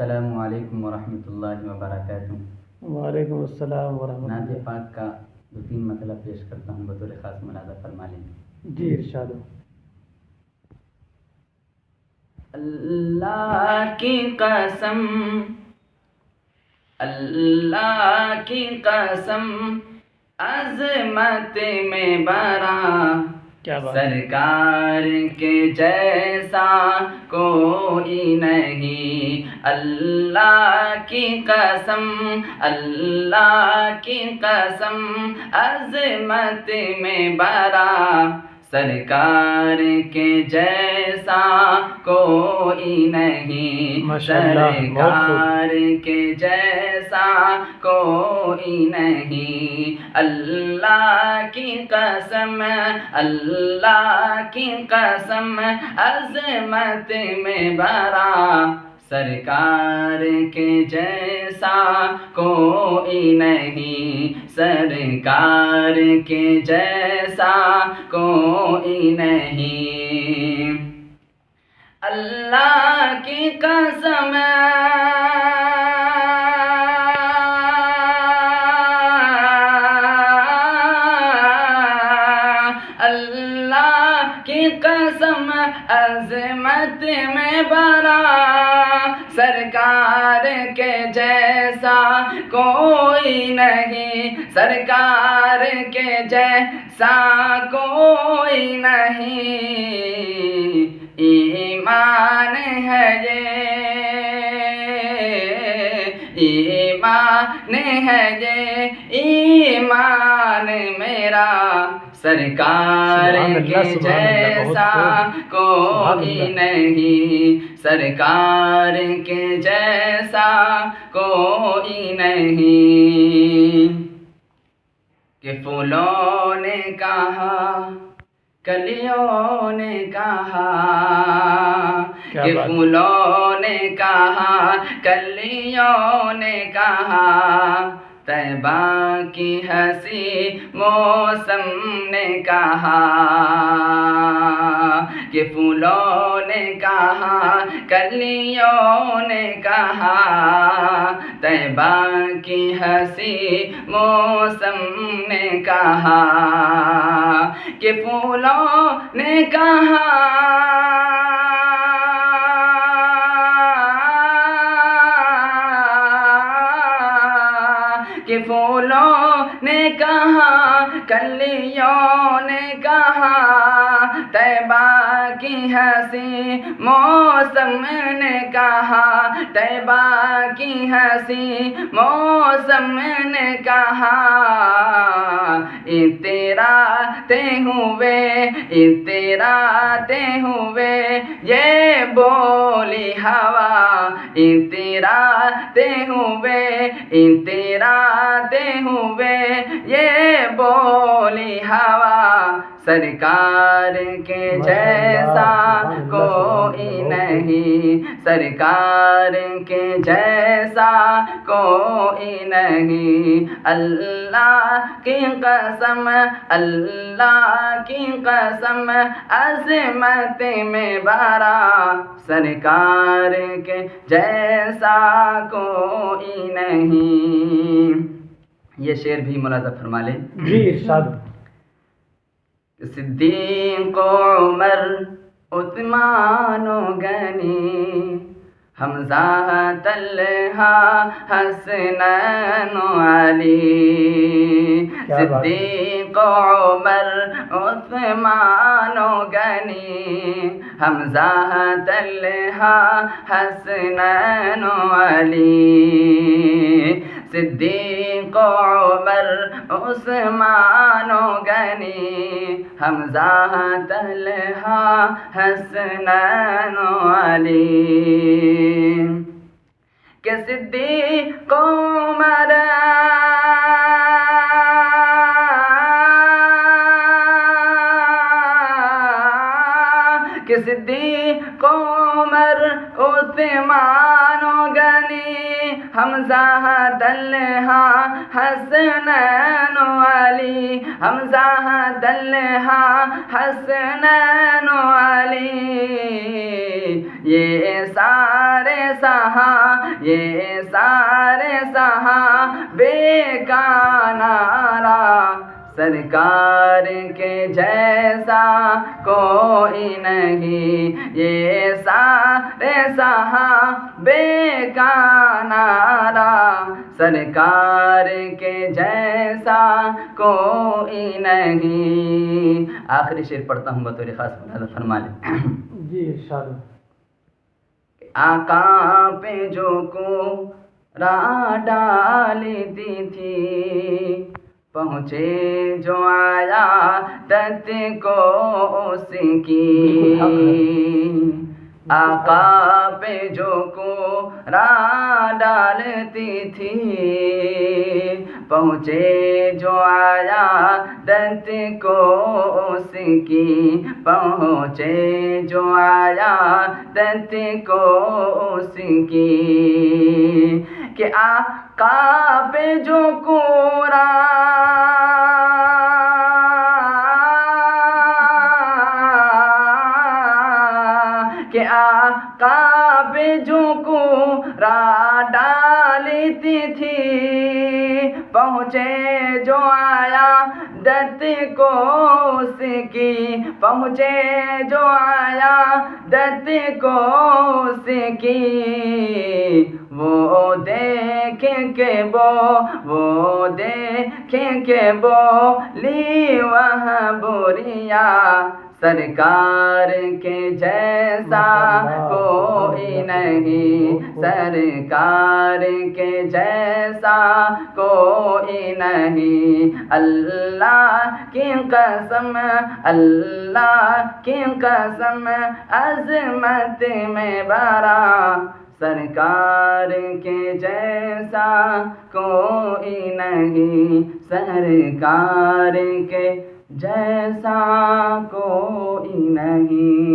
السلام علیکم ورحمۃ اللہ وبرکاتہ۔ وعلیکم السلام ورحمۃ نعت اللہ۔ پاک کا 2-3 مطلب پیش کرتا ہوں، بطور خاص ملاحظہ فرما لیں۔ جی ارشاد ہو۔ اللہ کی قسم، اللہ کی قسم، عظمت میں برا، کیا بات، سرکار کے جیسا کوئی نہیں۔ اللہ کی قسم، اللہ کی قسم، عظمت میں برا، سرکار کے جیسا کوئی نہیں۔ سرکار کے جیسا کوئی نہیں۔ اللہ کی قسم، اللہ کی قسم، عظمت میں برا، سرکار کے جیسا کوئی نہیں۔ سرکار کے جیسا کوئی نہیں۔ اللہ کی قسم، اللہ کی قسم، عظمت میں برا، سرکار کے جیسا کوئی نہیں۔ سرکار کے جیسا کوئی نہیں۔ ایمان ہے یہ، ایمان ہے یہ، ایمان میرا، سرکار کے جیسا کوئی نہیں۔ سرکار کے جیسا کوئی نہیں۔ کہ پھولوں نے کہا، کلیوں نے کہا، کہ پھولوں نے کہا، کلیوں نے کہا، طیبہ کی ہنسی موسم نے کہا۔ کہ پھولوں نے کہا، کلیوں نے کہا، طیبہ کی ہنسی موسم نے کہا۔ کہ پھولوں نے کہا، کہ پھولوں نے کہا، کلیوں نے کہا، طیبہ کی ہنسی موسم نے کہا، طیبہ کی ہنسی موسم نے کہا۔ اتراتے ہوئے، اتراتے ہوئے یہ بولی ہوا، اتراتے ہوئے، اتراتے ہوئے یہ بولی ہوا، سرکار کے جیسا کوئی نہیں۔ سرکار کے جیسا کوئی نہیں۔ اللہ کی قسم، اللہ کی قسم، عظمت میں برا، سرکار کے جیسا کوئی نہیں۔ یہ شعر بھی ملاحظہ فرما لیں۔ جی ارشاد۔ صدیق و عمر، عثمان و غنی، حمزہ، طلحہ، حسنین و علی۔ صدیق و عمر، عثمان و غنی، حمزہ، طلحہ، حسنین و علی۔ صدیق و عمر، عثمان و غنی، حمزہ، طلحہ، حسنین و علی۔ کہ صدیق و عمر، کہ صدیق و عمر، عثمان و غنی، حمزہ طلحہ حسنین و علی، حمزہ طلحہ حسنین و علی، یہ سارے صحابے کا نعرہ، سرکار کے جیسا کوئی نہیں، یہ سارے صحابے کا نعرہ، سرکار کے جیسا کوئی نہیں۔ آخری شعر پڑھتا ہوں بطور خاص ملاحظہ فرما لیں۔ جی ارشاد ہو۔ آقا پہ جو کوڑا ڈالتی تھی، پہنچے جو عیادت کو اس کی، آقا پہ جو کوڑا ڈالتی تھی، پہنچے جو عیادت کو اس کی، پہنچے جو عیادت کو اس کی، کہ آقا پہ جو کوڑا کہ آقا پہ جو کوڑا ڈالتی تھی، پہنچے جو عیادت کو اس کی، پہنچے جو عیادت کو اس کی، وہ دیکھیں کہ بولی وہ بوریا، سرکار کے جیسا کوئی نہیں، سرکار کے جیسا کوئی نہیں، اللہ کی قسم، اللہ کی قسم، عظمت میں برا، سرکار کے جیسا کوئی نہیں، سرکار کے جیسا کوئی نہیں۔